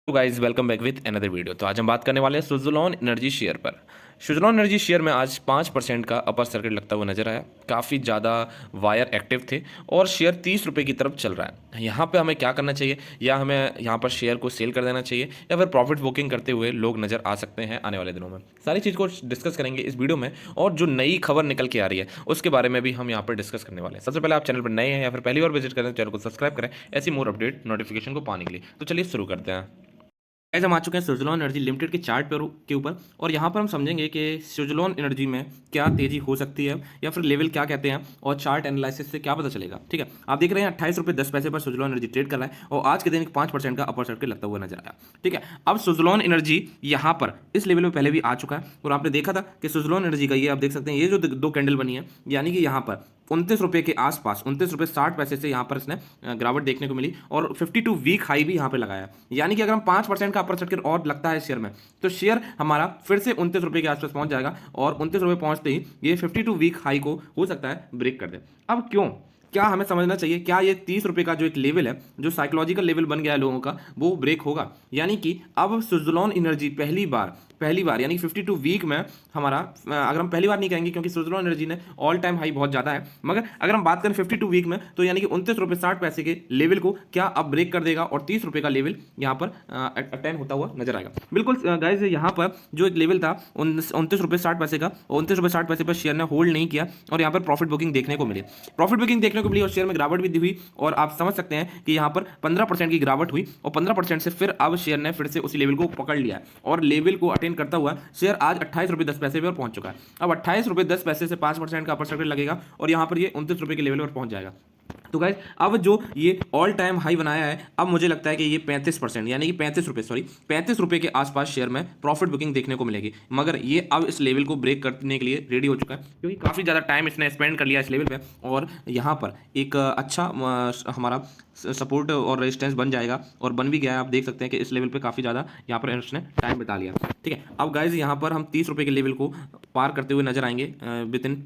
तो guys welcome back with another video. तो आज हम बात करने वाले हैं सुज़लोन एनर्जी शेयर पर। सुज़लोन एनर्जी शेयर में आज 5% का अपर सर्किट लगता हुआ नजर आया। काफ़ी ज़्यादा वायर एक्टिव थे और शेयर 30 रुपये की तरफ चल रहा है। यहाँ पे हमें क्या करना चाहिए, या हमें यहाँ पर शेयर को सेल कर देना चाहिए, या फिर प्रॉफिट बुकिंग करते हुए लोग नज़र आ सकते हैं आने वाले दिनों में। सारी चीज़ को डिस्कस करेंगे इस वीडियो में, और जो नई खबर निकल के आ रही है उसके बारे में भी हम यहाँ पर डिस्कस करने वाले हैं। सबसे पहले आप चैनल पर नए हैं या फिर पहली बार विजिट करें तो चैनल को सब्सक्राइब करें ऐसी मोर अपडेट नोटिफिकेशन को पाने के लिए। तो चलिए शुरू करते हैं। गाइस हम आ चुके हैं सुज़लोन एनर्जी लिमिटेड के चार्ट पर के ऊपर, और यहाँ पर हम समझेंगे कि सुज़लोन एनर्जी में क्या तेजी हो सकती है या फिर लेवल क्या कहते हैं, और चार्ट एनालिसिस से क्या पता चलेगा। ठीक है, आप देख रहे हैं 28 रुपये 10 पैसे पर सुज़लोन एनर्जी ट्रेड कर रहा है, और आज के दिन 5% का अपर सर्किट लगता हुआ नजर आया। ठीक है, अब सुज़लोन एनर्जी यहाँ पर इस लेवल में पहले भी आ चुका है, और आपने देखा था कि सुज़लोन एनर्जी का ये आप देख सकते हैं, ये जो दो कैंडल बनी है, यानी कि यहाँ पर 29 रुपये के आसपास 29 रुपये 60 पैसे से यहाँ पर इसने गिरावट देखने को मिली, और 52 वीक हाई भी यहाँ पे लगाया। यानी कि अगर हम 5% का अपर सर्किट और लगता है शेयर में, तो शेयर हमारा फिर से 29 रुपये के आसपास पहुंच जाएगा, और 29 रुपये पहुंचते ही ये 52 वीक हाई को हो सकता है ब्रेक कर दे। अब क्यों, क्या हमें समझना चाहिए, क्या ये 30 रुपये का जो एक लेवल है, जो साइकोलॉजिकल लेवल बन गया है लोगों का, वो ब्रेक होगा? यानी कि अब सुज़लोन एनर्जी पहली बार यानी 52 वीक में हमारा, अगर हम पहली बार नहीं कहेंगे क्योंकि सुज़लोन एनर्जी ने ऑल टाइम हाई बहुत ज़्यादा है, मगर अगर हम बात करें 52 वीक में, तो यानी कि 29 रुपये 60 पैसे के लेवल को क्या अब ब्रेक कर देगा, और 30 रुपये का लेवल यहाँ पर अटेन होता हुआ नजर आएगा। बिल्कुल गाइस, यहाँ पर जो एक लेवल था 29 रुपये 60 पैसे का, 29 रुपये 60 पैसे पर शेयर ने होल्ड नहीं किया, और यहाँ पर प्रॉफिट बुकिंग देखने को मिली, और शेयर में गिरावट भी हुई, और आप समझ सकते हैं कि यहाँ पर 15% की गिरावट हुई, और 15% से फिर अब शेयर ने फिर से उसी लेवल को पकड़ लिया, और लेवल को अटेन करता हुआ शेयर आज 28 रुपये 10 पैसे पर पहुंच चुका है। अब 28 रुपये 10 पैसे से 5% का अपर सर्किट लगेगा, और यहाँ पर ये 29 रुपये के लेवल पर पहुंच जाएगा। तो गाइस, अब जो ये ऑल टाइम हाई बनाया है, अब मुझे लगता है कि ये 35% यानी कि 35 रुपये के आसपास शेयर में प्रॉफिट बुकिंग देखने को मिलेगी, मगर ये अब इस लेवल को ब्रेक करने के लिए रेडी हो चुका है, क्योंकि काफ़ी ज़्यादा टाइम इसने स्पेंड कर लिया इस लेवल पे, और यहाँ पर एक अच्छा हमारा सपोर्ट और रेजिस्टेंस बन जाएगा, और बन भी गया है। आप देख सकते हैं कि इस लेवल पे काफ़ी ज़्यादा यहाँ पर इसने टाइम बिता लिया। ठीक है, अब गाइज यहाँ पर हम 30 रुपये के लेवल को पार करते हुए नजर आएंगे विद इन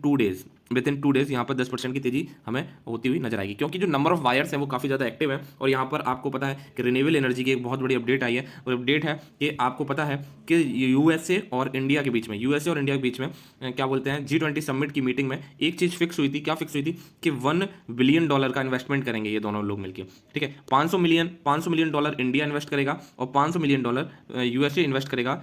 टू डेज यहाँ पर 10% की तेजी हमें होती हुई नजर आएगी, क्योंकि जो नंबर ऑफ वायर्स हैं वो काफ़ी ज़्यादा एक्टिव है। और यहाँ पर आपको पता है कि रिन्यूएबल एनर्जी की एक बहुत बड़ी अपडेट आई है, और अपडेट है कि आपको पता है कि यूएसए और इंडिया के बीच में क्या बोलते हैं, G20 समिट की मीटिंग में एक चीज़ फिक्स हुई थी। क्या फिक्स हुई थी? कि $1 बिलियन का इन्वेस्टमेंट करेंगे ये दोनों लोग मिलकर। ठीक है, 500 मिलियन डॉलर इंडिया इन्वेस्ट करेगा, और 500 मिलियन डॉलर यूएसए इन्वेस्ट करेगा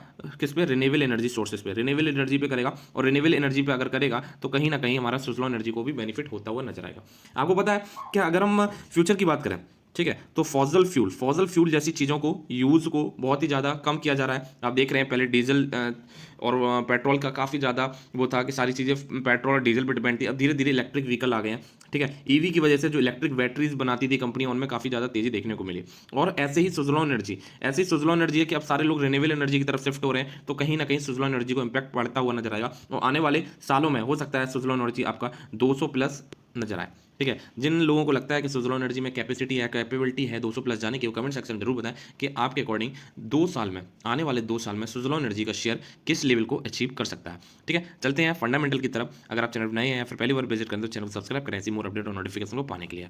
किस पे? रिन्यूएबल एनर्जी सोर्सेज पे, रिन्यूएबल एनर्जी पे करेगा। और रिन्यूएबल एनर्जी पे अगर करेगा तो कहीं ना कहीं हमारा सुज़लोन एनर्जी को भी बेनिफिट होता हुआ नजर आएगा। आपको पता है कि अगर हम फ्यूचर की बात करें, ठीक है, तो फॉसिल फ्यूल जैसी चीज़ों को यूज़ को बहुत ही ज़्यादा कम किया जा रहा है। आप देख रहे हैं पहले डीजल और पेट्रोल का काफ़ी ज़्यादा वो था कि सारी चीज़ें पेट्रोल और डीजल पर डिपेंड थी। अब धीरे धीरे इलेक्ट्रिक व्हीकल आ गए हैं। ठीक है, ईवी की वजह से जो इलेक्ट्रिक बैटरीज बनाती थी कंपनियां, उनमें काफ़ी ज़्यादा तेज़ी देखने को मिली। और ऐसे ही सुज़लोन एनर्जी है कि अब सारे लोग रिन्यूएबल एनर्जी की तरफ शिफ्ट हो रहे हैं, तो कहीं ना कहीं सुज़लोन एनर्जी को इम्पैक्ट पड़ता हुआ नजर आएगा, और आने वाले सालों में हो सकता है सुज़लोन एनर्जी आपका 200 प्लस नजर आए। ठीक है, जिन लोगों को लगता है कि सुज़लोन एनर्जी में कैपेबिलिटी है 200 प्लस जाने की, वो कमेंट सेक्शन में जरूर बताएं कि आपके अकॉर्डिंग आने वाले 2 साल में सुज़लोन एनर्जी का शेयर किस लेवल को अचीव कर सकता है। ठीक है, चलते हैं फंडामेंटल की तरफ। अगर आप चैनल पर नए हैं या फिर पहली बार विजिट करें तो चैनल को सब्सक्राइब करें ऐसी मोर अपडेट और नोटिफिकेशन को पाने के लिए।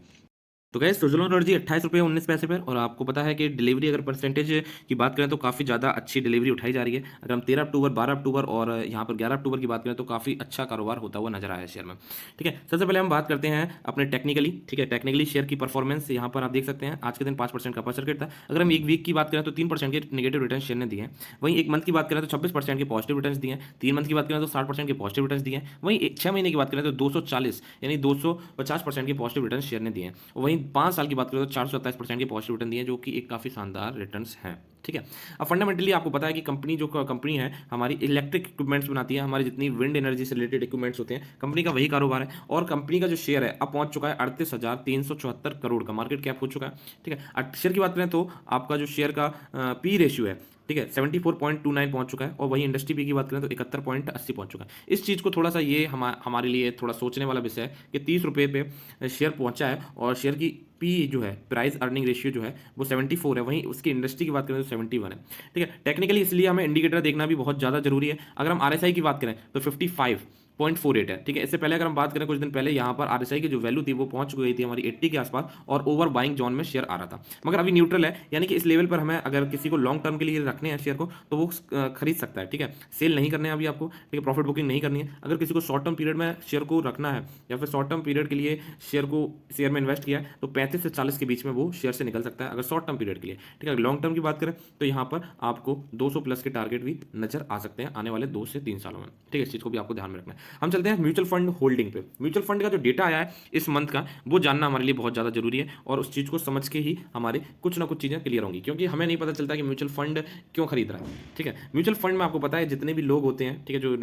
तो गैस, सुज़लोन एनर्जी 28 रुपये 19 पैसे पर, और आपको पता है कि डिलीवरी अगर परसेंटेज की बात करें तो काफ़ी ज़्यादा अच्छी डिलीवरी उठाई जा रही है। अगर हम 13 अक्टूबर 12 अक्टूबर और यहाँ पर 11 अक्टूबर की बात करें तो काफ़ी अच्छा कारोबार होता हुआ नजर आया है शेयर में। ठीक है, सबसे पहले हम बात करते हैं अपने टेक्निकली। ठीक है, टेक्निकली शेयर की परफॉर्मेंस यहाँ पर आप देख सकते हैं। आज के दिन 5% का अपर सर्किट था। अगर हम एक वीक की बात करें तो 3% के नेगेटिव रिटर्न शेयर ने दिए हैं। वहीं एक मंथ की बात करें तो 26% के पॉजिटिव रिटर्न दिए हैं। 3 मंथ की बात करें तो 60% के पॉजिटिव रिटर्न दिए हैं। वहीं 6 महीने की बात करें तो 240 यानी 250% के पॉजिटिव रिटर्न शेयर ने दिए हैं। वहीं 5 साल की बात करें तो 427% के पॉजिटिव रिटर्न दिए, जो कि एक काफ़ी शानदार रिटर्न्स हैं। ठीक है, अब फंडामेंटली आपको पता है कि कंपनी है हमारी इलेक्ट्रिक इक्विपमेंट्स बनाती है। हमारी जितनी विंड एनर्जी से रिलेटेड इक्विपमेंट्स होते हैं, कंपनी का वही कारोबार है, और कंपनी का जो शेयर है अब पहुंच चुका है 38,374 करोड़ का मार्केट कैप हो चुका है। ठीक है, शेयर की बात करें तो आपका जो शेयर का पी रेशियो है, ठीक है, 74.29 पहुंच चुका है, और वही इंडस्ट्री पी की बात करें तो 71.80 पहुंच चुका है। इस चीज़ को थोड़ा सा ये हमारे लिए थोड़ा सोचने वाला विषय है कि 30 रुपये पे शेयर पहुंचा है, और शेयर की पी जो है, प्राइस अर्निंग रेशियो जो है वो 74 है, वहीं उसकी इंडस्ट्री की बात करें तो 71 है। ठीक है, टेक्निकली इसलिए हमें इंडिकेटर देखना भी बहुत ज़्यादा जरूरी है। अगर हम RSI की बात करें तो 55 0.48 है, ठीक है। इससे पहले अगर हम बात करें कुछ दिन पहले यहाँ पर आरएसआई की जो वैल्यू थी वो पहुंच गई थी हमारी 80 के आसपास और ओवर बाइंग जोन में शेयर आ रहा था, मगर अभी न्यूट्रल है, यानी कि इस लेवल पर हमें अगर किसी को लॉन्ग टर्म के लिए रखने हैं शेयर को तो वो खरीद सकता है, ठीक है। सेल नहीं करने हैं अभी आपको, ठीक है, प्रॉफिट बुकिंग नहीं करनी है। अगर किसी को शॉर्ट टर्म पीरियड में शेयर को रखना है या फिर शॉर्ट टर्म पीरियड के लिए शेयर में इन्वेस्ट किया है तो 35 से 40 के बीच में वो शेयर से निकल सकता है अगर शॉर्ट टर्म पीरियड के लिए, ठीक है। लॉन्ग टर्म की बात करें तो यहाँ पर आपको 200 प्लस के टारगेट भी नजर आ सकते हैं आने वाले 2 से 3 सालों में, ठीक है। इस चीज को भी आपको ध्यान में रखना है। हम चलते हैं म्यूचुअल फंड होल्डिंग पे। म्यूचुअल फंड का जो डेटा आया है इस मंथ का वो जानना हमारे लिए बहुत ज्यादा जरूरी है और उस चीज को समझ के ही हमारे कुछ ना कुछ चीजें क्लियर होंगी, क्योंकि हमें नहीं पता चलता कि म्यूचुअल फंड क्यों खरीद रहा है, ठीक है। म्यूचुअल फंड में आपको पता है जितने भी लोग होते हैं, ठीक है, जो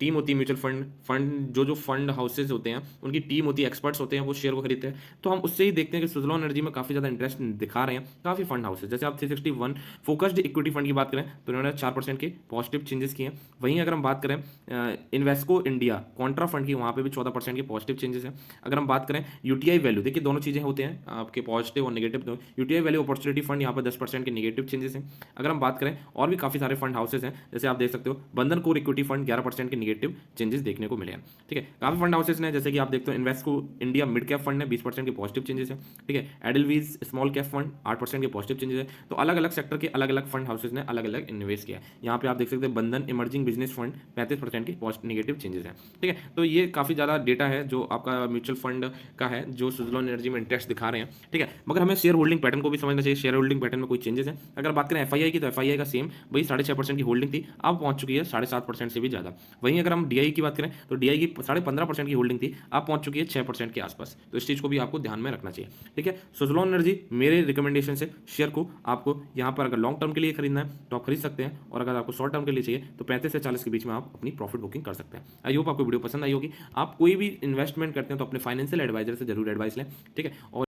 टीम होती है म्यूचुअल फंड जो फंड हाउसेज होते हैं उनकी टीम होती है, एक्सपर्ट्स होते हैं, वो शेयर को खरीदते हैं। तो हम उससे ही देखते हैं कि सुजलॉन एनर्जी में काफी ज्यादा इंटरेस्ट दिखा रहे हैं काफी फंड हाउसेज। जैसे आप 361 फोकस्ड इक्विटी फंड की बात करें तो उन्होंने 4% के पॉजिटिव चेंजेस किए हैं। वहीं अगर हम बात करें इन्वेस्को इंडिया कॉन्ट्रा फंड की, वहाँ पे भी 14% के पॉजिटिव चेंजेस हैं। अगर हम बात करें यूटीआई वैल्यू, देखिए दोनों चीज़ें होते हैं आपके पॉजिटिव और negative. UTI value opportunity fund यहाँ पर 10% के नेगेटिव चेंजेस हैं। अगर हम बात करें और भी काफ़ी सारे फंड हाउसेज हैं, जैसे आप देख सकते हो बंधन कोर इक्विटी फंड 11% के नेगेटिव चेंजेस देखने को मिले हैं, ठीक है। काफ़ी फंड हाउसेज ने, जैसे कि आप देखते हो Invesco India mid cap fund है 20% के पॉजिटिव चेंजेस है, ठीक है। एडलवीज स्मॉल कैप फंड 8% के पॉजिटिव चेंजेस है। तो अलग अलग सेक्टर के अलग अलग फंड हाउसेज ने अलग अलग इन्वेस्ट किया है। यहाँ पे आप देख सकते हैं बंधन इमर्जिंग बिजनेस फंड 35% के नेगेटिव चेंजेस हैं, ठीक है। तो ये काफ़ी ज़्यादा डेटा है जो आपका म्यूचुअल फंड का है जो सुजलॉन एनर्जी में इंटरेस्ट दिखा रहे हैं, ठीक है। मगर हमें शेयर होल्डिंग पैटर्न को भी समझना चाहिए, शेयर होल्डिंग पैटर्न में कोई चेंजेस है। अगर बात करें एफआईआई की तो एफआईआई का सेम वही 6.5% की होल्डिंग थी, अब पहुंच चुकी है 7.5% से भी ज़्यादा। वहीं अगर हम डीआई की बात करें तो डीआई की 15.5% की होल्डिंग थी, अब पहुंच चुकी है 6% के आसपास। तो इस चीज़ को भी आपको ध्यान में रखना चाहिए, ठीक है। सुजलॉन एनर्जी मेरे रिकमेंडेशन से शेयर को आपको यहाँ पर अगर लॉन्ग टर्म के लिए खरीदना है तो आप खरीद सकते हैं, और अगर आपको शॉर्ट टर्म के लिए चाहिए तो 35 से 40 के बीच में आप अपनी प्रॉफिट बुकिंग कर सकते हैं। आई होप आपको वीडियो पसंद आई होगी। आप कोई भी इन्वेस्टमेंट करते हैं तो अपने फाइनेंशियल एडवाइजर से जरूर एडवाइस लें, ठीक है। और